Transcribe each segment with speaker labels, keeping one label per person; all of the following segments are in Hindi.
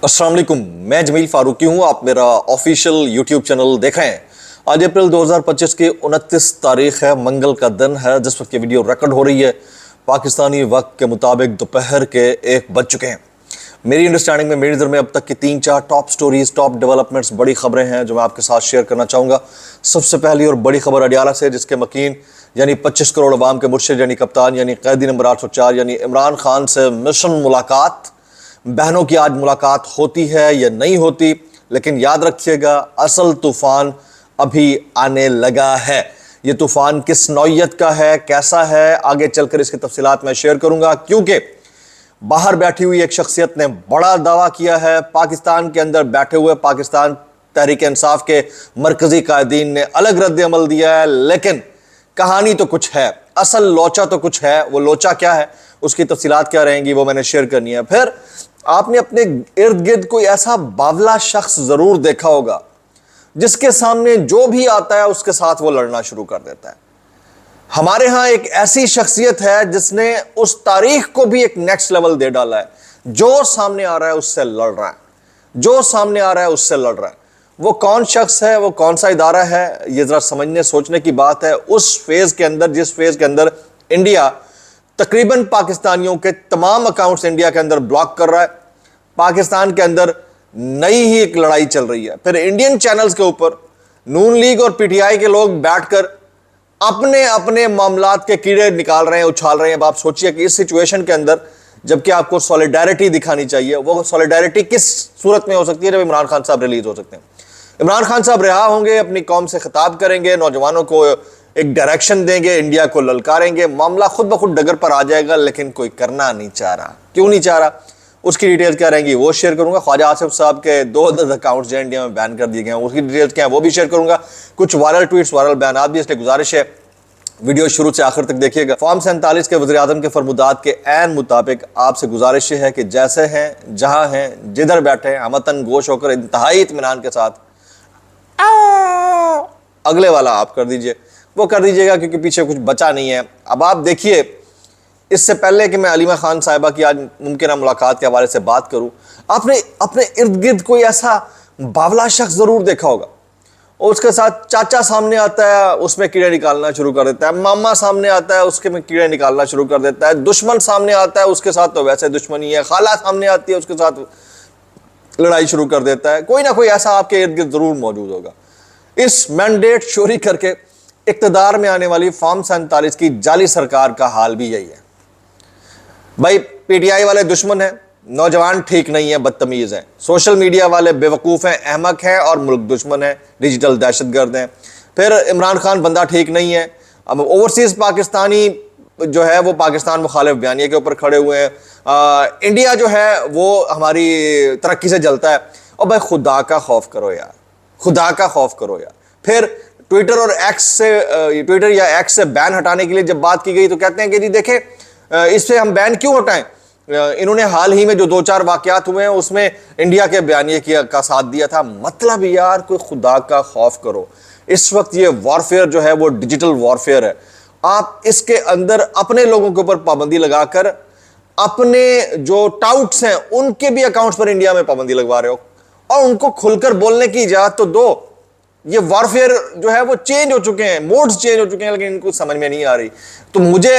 Speaker 1: अस्सलाम वालेकुम, मैं जमील फारूकी हूँ। आप मेरा ऑफिशियल यूट्यूब चैनल देख रहे हैं। आज अप्रैल 2025 की 29 तारीख है, मंगल का दिन है। जिस वक्त ये वीडियो रिकॉर्ड हो रही है पाकिस्तानी वक्त के मुताबिक दोपहर के 1 बज चुके हैं। मेरी अंडरस्टैंडिंग में, मेरी नज़र में अब तक की 3-4 टॉप स्टोरीज, टॉप डेवलपमेंट्स, बड़ी खबरें हैं जो मैं आपके साथ शेयर करना चाहूँगा। सबसे पहली और बड़ी खबर अडियाला से, जिसके मकीन यानी 25 करोड़ अवाम के मुर्शिद यानी कप्तान यानी कैदी नंबर 804 यानी इमरान खान से मिशन मुलाकात। बहनों की आज मुलाकात होती है या नहीं होती, लेकिन याद रखिएगा असल तूफान अभी आने लगा है। ये तूफान किस नौइयत का है, कैसा है, आगे चलकर इसकी तफसीलात मैं शेयर करूंगा, क्योंकि बाहर बैठी हुई एक शख्सियत ने बड़ा दावा किया है। पाकिस्तान के अंदर बैठे हुए पाकिस्तान तहरीक इंसाफ के मरकजी कायदीन ने अलग रद्द अमल दिया है, लेकिन कहानी तो कुछ है, असल लोचा तो कुछ है। वो लोचा क्या है, उसकी तफसीलात क्या रहेंगी, वो मैंने शेयर करनी है। फिर आपने अपने इर्द गिर्द कोई ऐसा बावला शख्स जरूर देखा होगा जिसके सामने जो भी आता है उसके साथ वो लड़ना शुरू कर देता है। हमारे यहां एक ऐसी शख्सियत है जिसने उस तारीख को भी एक नेक्स्ट लेवल दे डाला है। जो सामने आ रहा है उससे लड़ रहा है, जो सामने आ रहा है उससे लड़ रहा है। वो कौन शख्स है, वो कौन सा इदारा है, ये जरा समझने सोचने की बात है। उस फेज के अंदर, जिस फेज के अंदर इंडिया तकरीबन पाकिस्तानियों के तमाम अकाउंट्स इंडिया के अंदर ब्लॉक कर रहा है, पाकिस्तान के अंदर नई ही एक लड़ाई चल रही है। फिर इंडियन चैनल्स के ऊपर नून लीग और पीटीआई के लोग बैठकर अपने अपने मामलात के कीड़े निकाल रहे हैं, उछाल रहे हैं। अब आप सोचिए कि इस सिचुएशन के अंदर जबकि आपको सॉलिडारिटी दिखानी चाहिए, वो सॉलिडारिटी किस सूरत में हो सकती है जब इमरान खान साहब रिलीज हो सकते हैं। इमरान खान साहब रिहा होंगे, अपनी कौम से खिताब करेंगे, नौजवानों को एक डायरेक्शन देंगे, इंडिया को ललकारेंगे, मामला खुद ब खुद डगर पर आ जाएगा। लेकिन कोई करना नहीं चाह रहा। क्यों नहीं चाह रहा, उसकी डिटेल्स क्या रहेंगी वो शेयर करूंगा। ख्वाजा आसिफ साहब के 2 अकाउंट्स जो इंडिया में बैन कर दिए गए हैं, उसकी डिटेल्स क्या है वो भी शेयर करूंगा। कुछ वायरल ट्वीट्स, वायरल बयान भी, इसलिए गुजारिश है वीडियो शुरू से आखिर तक देखिएगा। फॉर्म 47 के वज़ीर आज़म के फरमुदात के ऐन मुताबिक आपसे गुजारिश है कि जैसे हैं, जहां हैं, जिधर बैठे हैं, हमतन गोश होकर इंतहाई इत्मीनान के साथ अगले वाला आप कर दीजिए, वो कर दीजिएगा, क्योंकि पीछे कुछ बचा नहीं है। अब आप देखिए, इससे पहले कि मैं अलीमा खान साहिबा की आज मुमकिन मुलाकात के हवाले से बात करूं, आपने अपने इर्द गिर्द कोई ऐसा बावला शख्स जरूर देखा होगा। और उसके साथ चाचा सामने आता है, उसमें कीड़े निकालना शुरू कर देता है। मामा सामने आता है, उसके में कीड़े निकालना शुरू कर देता है। दुश्मन सामने आता है, उसके साथ तो वैसे दुश्मनी है। खाला सामने आती है, उसके साथ लड़ाई शुरू कर देता है। कोई ना कोई ऐसा आपके इर्द गिर्द जरूर मौजूद होगा। इस मैंडेट चोरी करके इक्तदार में आने वाली फॉर्म 47 की जाली सरकार का हाल भी यही है। भाई, पीटीआई वाले दुश्मन हैं, नौजवान ठीक नहीं है, बदतमीज हैं, सोशल मीडिया वाले बेवकूफ़ हैं, अहमक हैं और मुल्क दुश्मन है, डिजिटल दहशतगर्द हैं। फिर इमरान खान बंदा ठीक नहीं है। अब ओवरसीज़ पाकिस्तानी जो है वो पाकिस्तान मुखालिफ बयानिए के ऊपर खड़े हुए हैं। इंडिया जो है वो हमारी तरक्की से जलता है। और भाई, खुदा का खौफ करो यार, खुदा का खौफ करो यार। फिर ट्विटर और एक्स से, ट्विटर या एक्स से बैन हटाने के लिए जब बात की गई तो कहते हैं कि जी देखें, इससे हम बैन क्यों हटाएं। इन्होंने हाल ही में जो 2-4 वाकयात हुए हैं उसमें इंडिया के बयानिए का साथ दिया था। मतलब यार, कोई खुदा का खौफ करो। इस वक्त ये वॉरफेयर जो है वो डिजिटल वॉरफेयर है। आप इसके अंदर अपने लोगों के ऊपर पाबंदी लगाकर अपने जो टाउट्स हैं उनके भी अकाउंट्स पर इंडिया में पाबंदी लगवा रहे हो, और उनको खुलकर बोलने की इजाजत तो दो। ये वॉरफेयर जो है वो चेंज हो चुके हैं, मोड्स चेंज हो चुके हैं, लेकिन इनको समझ में नहीं आ रही। तो मुझे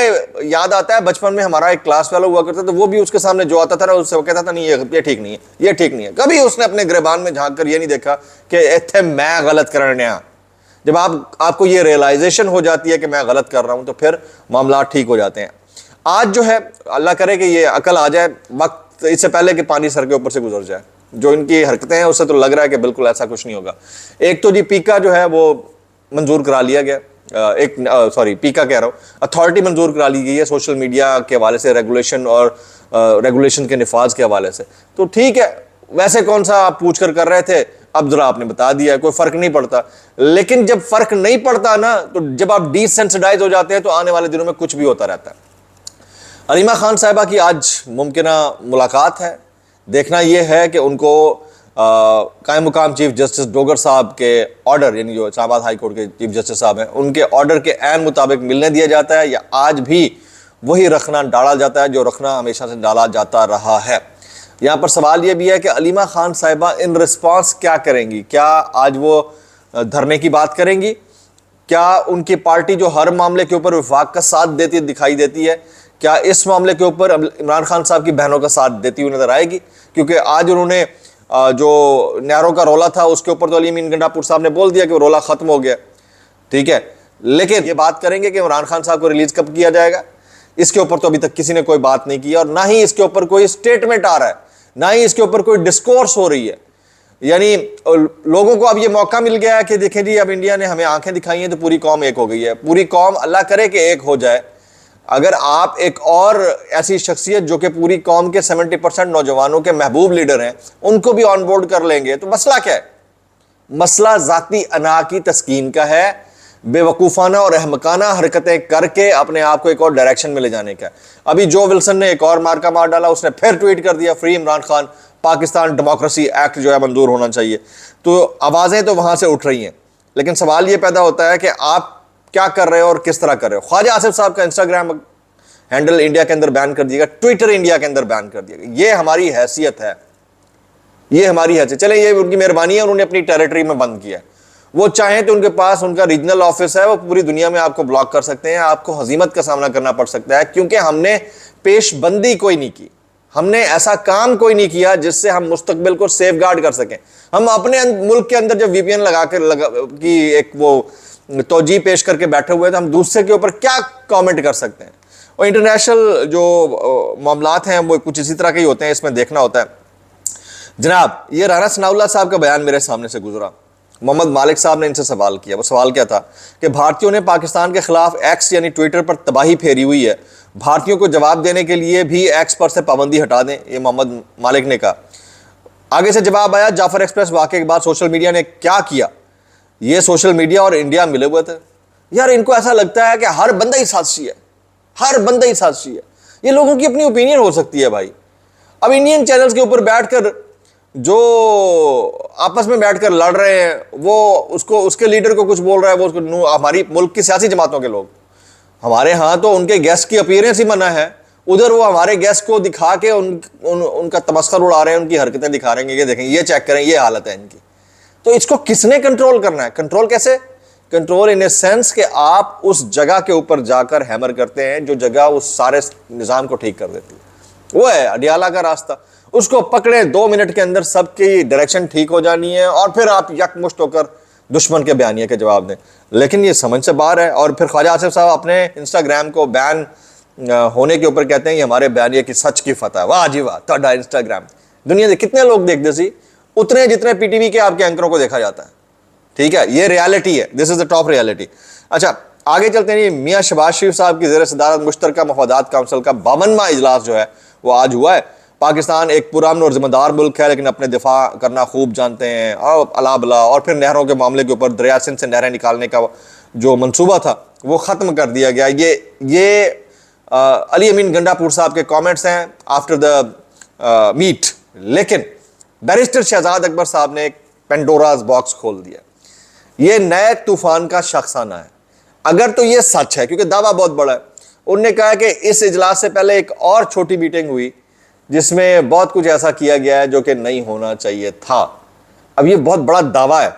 Speaker 1: याद आता है बचपन में हमारा एक क्लास फेलो हुआ करता था, तो वो भी उसके सामने जो आता था ना उससे वो कहता था नहीं ये ठीक नहीं है, ये ठीक नहीं है। कभी उसने अपने गिरबान में झांक कर ये नहीं देखा कि इत्थे मैं गलत करने आ। जब आपको ये रियलाइजेशन हो जाती है कि मैं गलत कर रहा हूं, तो फिर मामला ठीक हो जाते हैं। आज जो है, अल्लाह करे कि ये अकल आ जाए वक्त, इससे पहले कि पानी सर के ऊपर से गुजर जाए। जो इनकी हरकतें हैं उससे तो लग रहा है कि बिल्कुल ऐसा कुछ नहीं होगा। एक तो जी पीका जो है वो मंजूर करा लिया गया, पीका कह रहा हूँ, अथॉरिटी मंजूर करा ली गई है सोशल मीडिया के हवाले से, रेगुलेशन और रेगुलेशन के निफाज के हवाले से। तो ठीक है, वैसे कौन सा आप पूछ कर रहे थे, अब जरा आपने बता दिया, कोई फर्क नहीं पड़ता। लेकिन जब फर्क नहीं पड़ता ना, तो जब आप डिसेंसिटाइज हो जाते हैं तो आने वाले दिनों में कुछ भी होता रहता है। अलीमा खान साहिबा की आज मुमकिना मुलाकात है। देखना यह है कि उनको कायम मुकाम चीफ जस्टिस डोगर साहब के ऑर्डर, यानी जो इस्लामाबाद हाई कोर्ट के चीफ जस्टिस साहब हैं, उनके ऑर्डर के ऐन मुताबिक मिलने दिया जाता है, या आज भी वही रखना डाला जाता है जो रखना हमेशा से डाला जाता रहा है। यहाँ पर सवाल ये भी है कि अलीमा खान साहिबा इन रिस्पॉन्स क्या करेंगी? क्या आज वो धरने की बात करेंगी? क्या उनकी पार्टी जो हर मामले के ऊपर वफाक का साथ देती दिखाई देती है, क्या इस मामले के ऊपर इमरान खान साहब की बहनों का साथ देती हुई नजर आएगी? क्योंकि आज उन्होंने जो नहरों का रोला था उसके ऊपर तो अली अमीन गंडापुर साहब ने बोल दिया कि वो रोला खत्म हो गया, ठीक है, लेकिन ये बात करेंगे कि इमरान खान साहब को रिलीज कब किया जाएगा, इसके ऊपर तो अभी तक किसी ने कोई बात नहीं की और ना ही इसके ऊपर कोई स्टेटमेंट आ रहा है, ना ही इसके ऊपर कोई डिस्कोर्स हो रही है। यानी लोगों को अब ये मौका मिल गया है कि देखें जी अब इंडिया ने हमें आंखें दिखाई हैं तो पूरी कौम एक हो गई है। पूरी कौम, अल्लाह करे कि एक हो जाए। अगर आप एक और ऐसी शख्सियत जो कि पूरी कौम के 70% नौजवानों के महबूब लीडर हैं उनको भी ऑन बोर्ड कर लेंगे तो मसला क्या है? मसला जाती अना की तस्कीन का है, बेवकूफ़ाना और अहमकाना हरकतें करके अपने आप को एक और डायरेक्शन में ले जाने का। अभी जो विल्सन ने एक और मार्का मार डाला, उसने फिर ट्वीट कर दिया free Imran Khan, Pakistan democracy act जो है मंजूर होना चाहिए। तो आवाज़ें तो वहाँ से उठ रही हैं, लेकिन सवाल ये पैदा होता है कि आप क्या कर रहे हो और किस तरह कर रहे हो। ख्वाजा आसिफ साहब का इंस्टाग्राम हैंडल इंडिया के अंदर बैन कर दिया, ट्विटर इंडिया के अंदर बैन कर दिया। ये हमारी हैसियत है, ये हमारी हैसियत। चले ये उनकी मेहरबानी है, उन्होंने अपनी टेरिटरी में बंद किया। वो चाहें तो उनके पास उनका रीजनल ऑफिस है, वो पूरी दुनिया में आपको ब्लॉक कर सकते हैं, आपको हजीमत का सामना करना पड़ सकता है, क्योंकि हमने पेशबंदी कोई नहीं की, हमने ऐसा काम कोई नहीं किया जिससे हम मुस्तकबिल को सेफ गार्ड कर सकें। हम अपने मुल्क के अंदर जब वीपीएन लगा की एक वो तोजी पेश करके बैठे हुए तो हम दूसरे के ऊपर क्या कमेंट कर सकते हैं? और इंटरनेशनल जो मामलात हैं वो कुछ इसी तरह के ही होते हैं, इसमें देखना होता है। जनाब, ये राना सनाउल्लाह साहब का बयान मेरे सामने से गुजरा, मोहम्मद मालिक साहब ने इनसे सवाल किया। वो सवाल क्या था कि भारतीयों ने पाकिस्तान के खिलाफ एक्स यानी ट्विटर पर तबाही फेरी हुई है, भारतीयों को जवाब देने के लिए भी एक्स पर से पाबंदी हटा दें, ये मोहम्मद मालिक ने कहा। आगे से जवाब आया, जाफर एक्सप्रेस वाक़े के बाद सोशल मीडिया ने क्या किया? ये सोशल मीडिया और इंडिया मिले हुए थे। यार, इनको ऐसा लगता है कि हर बंदा ही साजिशी है, हर बंदा ही साजिशी है। ये लोगों की अपनी ओपिनियन हो सकती है भाई। अब इंडियन चैनल्स के ऊपर बैठकर जो आपस में बैठकर लड़ रहे हैं, वो उसको उसके लीडर को कुछ बोल रहा है, वो उसको, हमारी मुल्क की सियासी जमातों के लोग, हमारे यहाँ तो उनके गेस्ट की अपीयरेंस ही मना है, उधर वो हमारे गेस्ट को दिखा के उनका तमस्खुर उड़ा रहे हैं, उनकी हरकतें दिखा रहे हैं, ये देखें, ये चेक करें, ये हालत है इनकी। तो इसको किसने कंट्रोल करना है? कंट्रोल कैसे? कंट्रोल इन ए सेंस कि आप उस जगह के ऊपर जाकर हैमर करते हैं जो जगह उस सारे निज़ाम को ठीक कर देती है। वो है अडियाला का रास्ता, उसको पकड़े, 2 मिनट के अंदर सबकी डायरेक्शन ठीक हो जानी है और फिर आप यकमुश्त होकर दुश्मन के बयानिए के जवाब दें। लेकिन ये समझ से बाहर है। और फिर ख्वाजा आसिफ साहब अपने इंस्टाग्राम को बैन होने के ऊपर कहते हैं ये हमारे बयानिए की सच की फतह है। वाह जी वाह, ਤੁਹਾਡਾ इंस्टाग्राम दुनिया के कितने लोग देखते सी, उतने जितने पीटीवी के आपके एंकरों को देखा जाता है। ठीक है, ये रियलिटी है, this is the top reality. अच्छा, आगे चलते हैं। मियाँ शहबाज शरीफ साहब की ज़ेर सदारत मुश्तरका मफादात काउंसिल का 52वां इजलास जो है वो आज हुआ है। पाकिस्तान एक पुरअमन और जिम्मेदार मुल्क है, लेकिन अपने दिफा करना खूब जानते हैं और अला बला। और फिर नहरों के मामले के ऊपर दरिया सिंध से नहरें निकालने का जो मंसूबा था वो ख़त्म कर दिया गया। ये अली अमीन गंडापुर साहब के कमेंट्स हैं आफ्टर द मीट। लेकिन बैरिस्टर शहजाद अकबर साहब ने एक पेंडोराज बॉक्स खोल दिया। ये नए तूफान का शख्साना है, अगर तो ये सच है, क्योंकि दावा बहुत बड़ा है। उनने कहा कि इस इजलास से पहले एक और छोटी मीटिंग हुई जिसमें बहुत कुछ ऐसा किया गया है जो कि नहीं होना चाहिए था। अब ये बहुत बड़ा दावा है,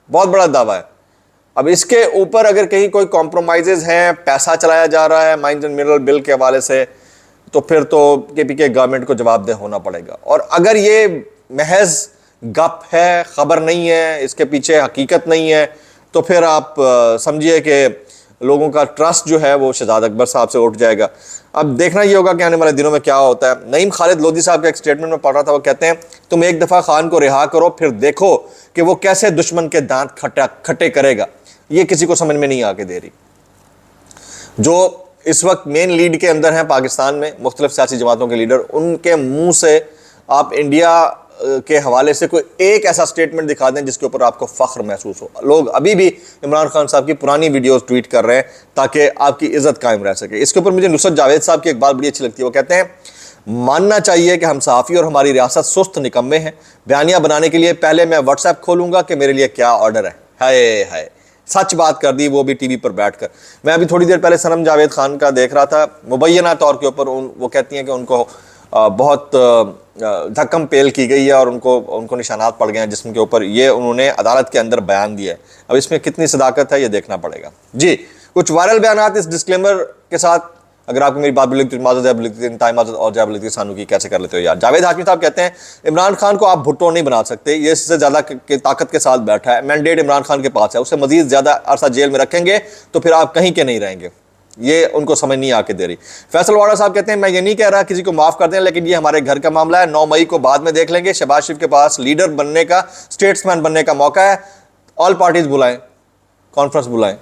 Speaker 1: बहुत बड़ा दावा है। अब इसके ऊपर अगर कहीं कोई कॉम्प्रोमाइजेज हैं, पैसा चलाया जा रहा है माइंस एंड मिनरल बिल के हवाले से, तो फिर तो केपीके गवर्नमेंट को जवाबदेह होना पड़ेगा। और अगर ये महज गप है, खबर नहीं है, इसके पीछे हकीकत नहीं है, तो फिर आप समझिए कि लोगों का ट्रस्ट जो है वो शहजाद अकबर साहब से उठ जाएगा। अब देखना ये होगा कि आने वाले दिनों में क्या होता है। नईम खालिद लोधी साहब का एक स्टेटमेंट में पढ़ रहा था, वो कहते हैं तुम एक दफ़ा खान को रिहा करो, फिर देखो कि वो कैसे दुश्मन के दांत खट्टे करेगा। ये किसी को समझ में नहीं आके दे रही। जो इस वक्त मेन लीड के अंदर हैं पाकिस्तान में मुख्तलिफ सियासी जमातों के लीडर, उनके मुंह से आप इंडिया के हवाले से कोई एक ऐसा स्टेटमेंट दिखा दें जिसके ऊपर आपको फख्र महसूस हो। लोग अभी भी इमरान खान साहब की पुरानी वीडियोस ट्वीट कर रहे हैं ताकि आपकी इज्जत कायम रह सके। इसके ऊपर मुझे नुसरत जावेद साहब की एक बात बड़ी अच्छी लगती है। वो कहते हैं मानना चाहिए कि हम सहाफ़ी और हमारी रियासत सुस्त निकम्मे हैं। बयानिया बनाने के लिए पहले मैं व्हाट्सएप खोलूंगा कि मेरे लिए क्या ऑर्डर है। हाय हाय, सच बात कर दी, वो भी टीवी पर बैठकर। मैं अभी थोड़ी देर पहले सनम जावेद खान का देख रहा था, मुबैना तौर के ऊपर वो कहती हैं कि उनको बहुत धक्कम पेल की गई है और उनको उनको निशानात पड़ गए हैं जिस्म के ऊपर, ये उन्होंने अदालत के अंदर बयान दिया है। अब इसमें कितनी सदाकत है ये देखना पड़ेगा जी। कुछ वायरल बयान इस डिस्क्लेमर के साथ, अगर आपको मेरी बात भी लगती है माजद है लगती है टाइम और जब लगती है सानू की, कैसे कर लेते हो यार। जावेद हाशमी साहब कहते हैं इमरान खान को आप भुट्टो नहीं बना सकते, ये इससे ज़्यादा ताकत के साथ बैठा है, मैंडेट इमरान खान के पास है, उसे मजीद ज़्यादा अरसा जेल में रखेंगे तो फिर आप कहीं के नहीं रहेंगे, ये उनको समझ नहीं आके दे रही। फैसल वाड़ा साहब कहते हैं मैं ये नहीं कह रहा किसी को माफ़ कर दें, लेकिन ये हमारे घर का मामला है, 9 मई को बाद में देख लेंगे। शहबाज शरीफ के पास लीडर बनने का, स्टेट्समैन बनने का मौका है, ऑल पार्टीज बुलाएं, कॉन्फ्रेंस बुलाएं।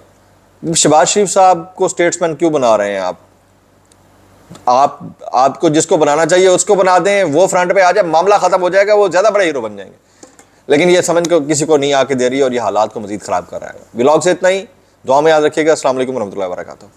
Speaker 1: शहबाज शरीफ साहब को स्टेट्समैन क्यों बना रहे हैं आप? आपको जिसको बनाना चाहिए उसको बना दें, वो फ्रंट पे आ जाए, मामला खत्म हो जाएगा, वो ज्यादा बड़े हीरो बन जाएंगे। लेकिन ये समझ को किसी को नहीं आके दे रही है और ये हालात को मजीद खराब कर रहा है। व्लॉग से इतना ही, दुआ में याद रखिएगा। अस्सलाम वालेकुम रहमतुल्लाहि व बरकातहू।